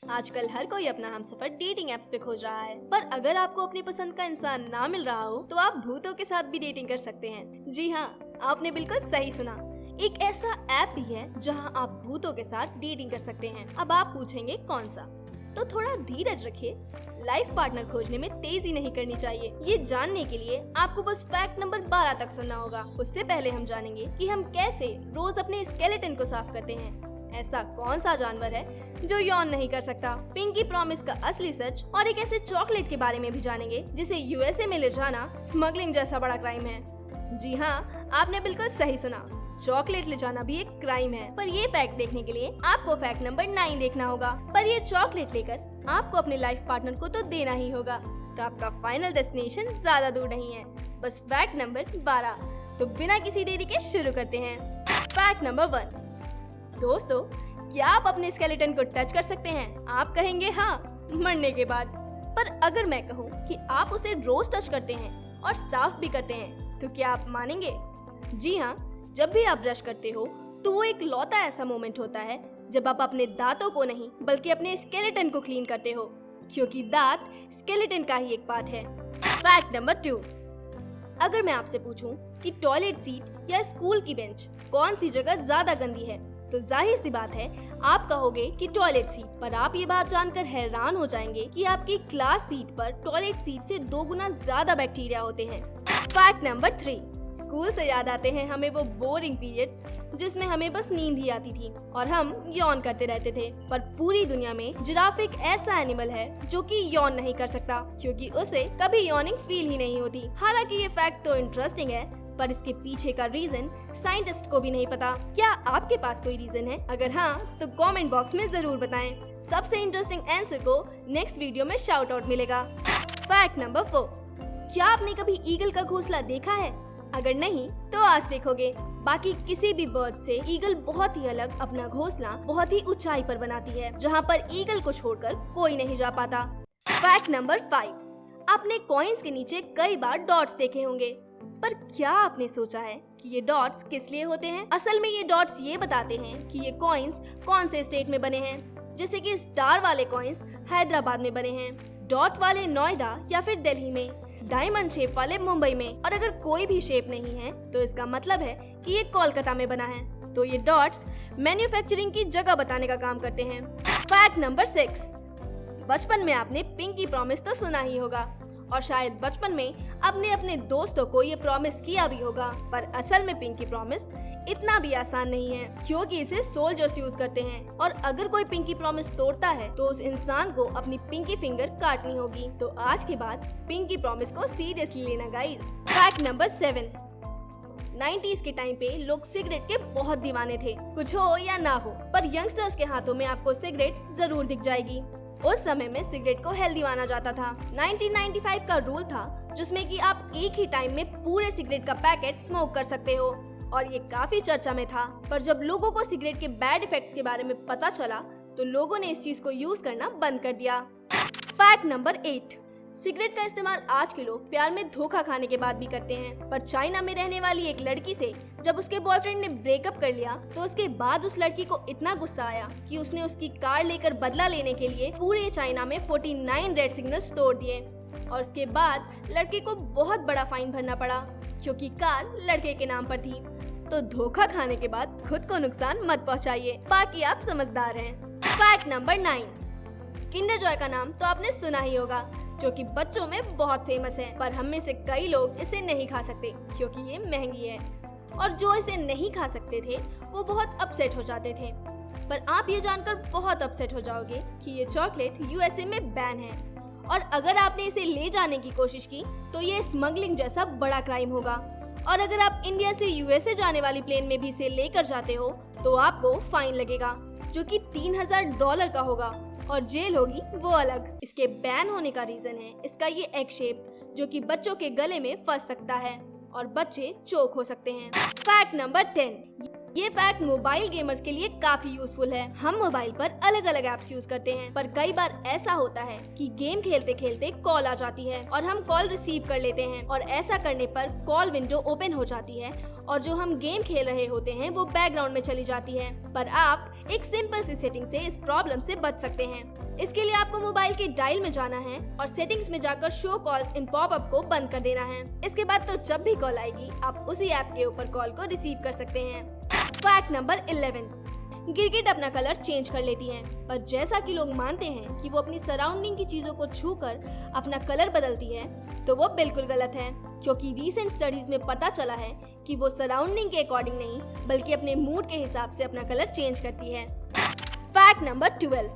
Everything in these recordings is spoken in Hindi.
आजकल हर कोई अपना हमसफर डेटिंग एप्स पे खोज रहा है, पर अगर आपको अपनी पसंद का इंसान ना मिल रहा हो तो आप भूतों के साथ भी डेटिंग कर सकते हैं। जी हाँ, आपने बिल्कुल सही सुना। एक ऐसा ऐप भी है जहां आप भूतों के साथ डेटिंग कर सकते हैं। अब आप पूछेंगे कौन सा? तो थोड़ा धीरज रखिए। लाइफ पार्टनर खोजने में तेजी नहीं करनी चाहिए। ये जानने के लिए आपको बस फैक्ट नंबर 12 तक सुनना होगा। उससे पहले हम जानेंगे कि हम कैसे रोज अपने स्केलेटन को साफ करते हैं। ऐसा कौन सा जानवर है जो यौन नहीं कर सकता? पिंकी प्रॉमिस का असली सच और एक ऐसे चॉकलेट के बारे में भी जानेंगे जिसे यूएसए में ले जाना स्मगलिंग जैसा बड़ा क्राइम है। जी हाँ, आपने बिल्कुल सही सुना। चॉकलेट ले जाना भी एक क्राइम है। पर ये फैक्ट देखने के लिए आपको फैक्ट नंबर 9 देखना होगा। पर ये चॉकलेट लेकर आपको अपने लाइफ पार्टनर को तो देना ही होगा। तो आपका फाइनल डेस्टिनेशन ज्यादा दूर नहीं है, बस फैक्ट नंबर 12। तो बिना किसी देरी के शुरू करते हैं। Fact number 1। दोस्तों, क्या आप अपने स्केलेटन को टच कर सकते हैं? आप कहेंगे हाँ, मरने के बाद। पर अगर मैं कहूँ कि आप उसे रोज टच करते हैं और साफ भी करते हैं, तो क्या आप मानेंगे? जी हाँ, जब भी आप ब्रश करते हो तो वो एक लौता ऐसा मोमेंट होता है जब आप अपने दांतों को नहीं बल्कि अपने स्केलेटन को क्लीन करते हो, क्योंकि दांत स्केलेटन का ही एक पार्ट है। Fact number 2। अगर मैं आपसे पूछूं कि टॉयलेट सीट या स्कूल की बेंच कौन सी जगह ज्यादा गंदी है, तो जाहिर सी बात है आप कहोगे कि टॉयलेट सीट। पर आप ये बात जानकर हैरान हो जाएंगे कि आपकी क्लास सीट पर टॉयलेट सीट से 2 गुना ज्यादा बैक्टीरिया होते हैं। Fact number 3। स्कूल से याद आते हैं हमें वो बोरिंग पीरियड्स जिसमें हमें बस नींद ही आती थी और हम यौन करते रहते थे। पर पूरी दुनिया में जिराफ एक ऐसा एनिमल है जो कि यौन नहीं कर सकता, क्योंकि उसे कभी यौनिंग फील ही नहीं होती। हालांकि ये फैक्ट तो इंटरेस्टिंग है, पर इसके पीछे का रीजन साइंटिस्ट को भी नहीं पता। क्या आपके पास कोई रीजन है? अगर हाँ, तो कमेंट बॉक्स में जरूर बताएं। सबसे इंटरेस्टिंग आंसर को नेक्स्ट वीडियो में शाउट आउट मिलेगा। Fact number 4। क्या आपने कभी ईगल का घोंसला देखा है? अगर नहीं तो आज देखोगे। बाकी किसी भी बर्ड से ईगल बहुत ही अलग अपना घोंसला बहुत ही ऊंचाई पर बनाती है, जहाँ पर ईगल को छोड़कर कोई नहीं जा पाता। Fact number 5। आपने कॉइन्स के नीचे कई बार डॉट्स देखे होंगे, पर क्या आपने सोचा है कि ये डॉट्स किस लिए होते हैं? असल में ये डॉट्स ये बताते हैं कि ये कॉइन्स कौन से स्टेट में बने हैं। जैसे कि स्टार वाले कॉइन्स हैदराबाद में बने हैं, डॉट वाले नोएडा या फिर दिल्ली में, डायमंड शेप वाले मुंबई में, और अगर कोई भी शेप नहीं है तो इसका मतलब है कि ये कोलकाता में बना है। तो ये डॉट्स मैन्युफैक्चरिंग की जगह बताने का काम करते हैं। Fact number 6। बचपन में आपने पिंकी प्रॉमिस तो सुना ही होगा, और शायद बचपन में आपने अपने दोस्तों को ये प्रॉमिस किया भी होगा। पर असल में पिंकी प्रॉमिस इतना भी आसान नहीं है, क्योंकि इसे सोल्जर्स यूज करते हैं, और अगर कोई पिंकी प्रॉमिस तोड़ता है तो उस इंसान को अपनी पिंकी फिंगर काटनी होगी। तो आज के बाद पिंकी प्रॉमिस को सीरियसली लेना गाइस। Fact number 7। 90s के टाइम पे लोग सिगरेट के बहुत दीवाने थे। कुछ हो या ना हो, पर यंगस्टर्स के हाथों में आपको सिगरेट जरूर दिख जाएगी। उस समय में सिगरेट को हेल्दी माना जाता था। 1995 का रूल था जिसमें कि आप एक ही टाइम में पूरे सिगरेट का पैकेट स्मोक कर सकते हो, और ये काफी चर्चा में था। पर जब लोगों को सिगरेट के बैड इफेक्ट्स के बारे में पता चला तो लोगों ने इस चीज को यूज करना बंद कर दिया। Fact number 8। सिगरेट का इस्तेमाल आज के लोग प्यार में धोखा खाने के बाद भी करते हैं, पर चाइना में रहने वाली एक लड़की से जब उसके बॉयफ्रेंड ने ब्रेकअप कर लिया तो उसके बाद उस लड़की को इतना गुस्सा आया कि उसने उसकी कार लेकर बदला लेने के लिए पूरे चाइना में 49 रेड सिग्नल्स तोड़ दिए, और उसके बाद लड़के को बहुत बड़ा फाइन भरना पड़ा क्योंकि कार लड़के के नाम पर थी। तो धोखा खाने के बाद खुद को नुकसान मत पहुंचाइए, बाकी आप समझदार हैं। Fact number 9। किंडर जॉय का नाम तो आपने सुना ही होगा, जो कि बच्चों में बहुत फेमस है, पर हम में से कई लोग इसे नहीं खा सकते क्योंकि ये महंगी है, और जो इसे नहीं खा सकते थे वो बहुत अपसेट हो जाते थे। पर आप ये जानकर बहुत अपसेट हो जाओगे कि ये चॉकलेट यूएसए में बैन है, और अगर आपने इसे ले जाने की कोशिश की तो ये स्मगलिंग जैसा बड़ा क्राइम होगा। और अगर आप इंडिया से यूएसए जाने वाली प्लेन में भी इसे लेकर जाते हो तो आपको फाइन लगेगा, जो कि $3000 का होगा, और जेल होगी वो अलग। इसके बैन होने का रीजन है इसका ये एग शेप, जो कि बच्चों के गले में फंस सकता है और बच्चे चोक हो सकते हैं। Fact number 10। ये फैक्ट मोबाइल गेमर्स के लिए काफी यूजफुल है। हम मोबाइल पर अलग अलग एप्स यूज करते हैं, पर कई बार ऐसा होता है कि गेम खेलते खेलते कॉल आ जाती है और हम कॉल रिसीव कर लेते हैं, और ऐसा करने पर कॉल विंडो ओपन हो जाती है और जो हम गेम खेल रहे होते हैं वो बैकग्राउंड में चली जाती है। पर आप एक सिंपल सी सेटिंग से इस प्रॉब्लम से बच सकते हैं। इसके लिए आपको मोबाइल के डायल में जाना है और सेटिंग्स में जाकर शो कॉल्स इन पॉपअप को बंद कर देना है। इसके बाद तो जब भी कॉल आएगी आप उसी ऐप के ऊपर कॉल को रिसीव कर सकते हैं। फैक्ट नंबर 11, गिरगिट अपना कलर चेंज कर लेती हैं, पर जैसा कि लोग मानते हैं कि वो अपनी सराउंडिंग की चीजों को छूकर अपना कलर बदलती है, तो वो बिल्कुल गलत है, क्योंकि रीसेंट स्टडीज में पता चला है कि वो सराउंडिंग के अकॉर्डिंग नहीं बल्कि अपने मूड के हिसाब से अपना कलर चेंज करती है। फैक्ट नंबर 12,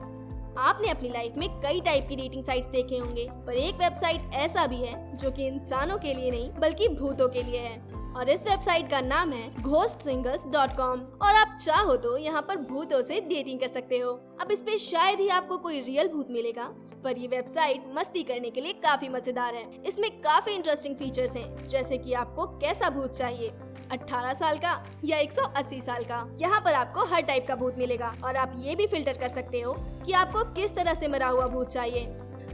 आपने अपनी लाइफ में कई टाइप की डेटिंग साइट्स देखे होंगे, पर एक वेबसाइट ऐसा भी है जो कि इंसानों के लिए नहीं बल्कि भूतों के लिए है, और इस वेबसाइट का नाम है ghostsingles.com। और आप चाहो तो यहाँ पर भूतों से डेटिंग कर सकते हो। अब इस पे शायद ही आपको कोई रियल भूत मिलेगा, पर ये वेबसाइट मस्ती करने के लिए काफी मजेदार है। इसमें काफी इंटरेस्टिंग फीचर्स हैं, जैसे कि आपको कैसा भूत चाहिए, 18 साल का या 180 साल का। यहाँ पर आपको हर टाइप का भूत मिलेगा और आप ये भी फिल्टर कर सकते हो कि आपको किस तरह से मरा हुआ भूत चाहिए।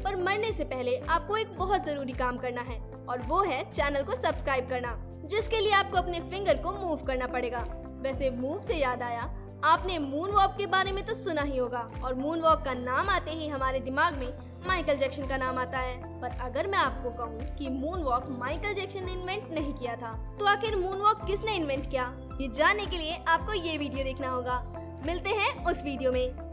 पर मरने से पहले आपको एक बहुत जरूरी काम करना है, और वो है चैनल को सब्सक्राइब करना, जिसके लिए आपको अपने फिंगर को मूव करना पड़ेगा। वैसे मूव से याद आया, आपने मून वॉक के बारे में तो सुना ही होगा, और मून वॉक का नाम आते ही हमारे दिमाग में माइकल जैक्सन का नाम आता है। पर अगर मैं आपको कहूँ कि मून वॉक माइकल जैक्सन ने इन्वेंट नहीं किया था, तो आखिर मून वॉक किसने इन्वेंट किया? ये जानने के लिए आपको ये वीडियो देखना होगा। मिलते हैं उस वीडियो में।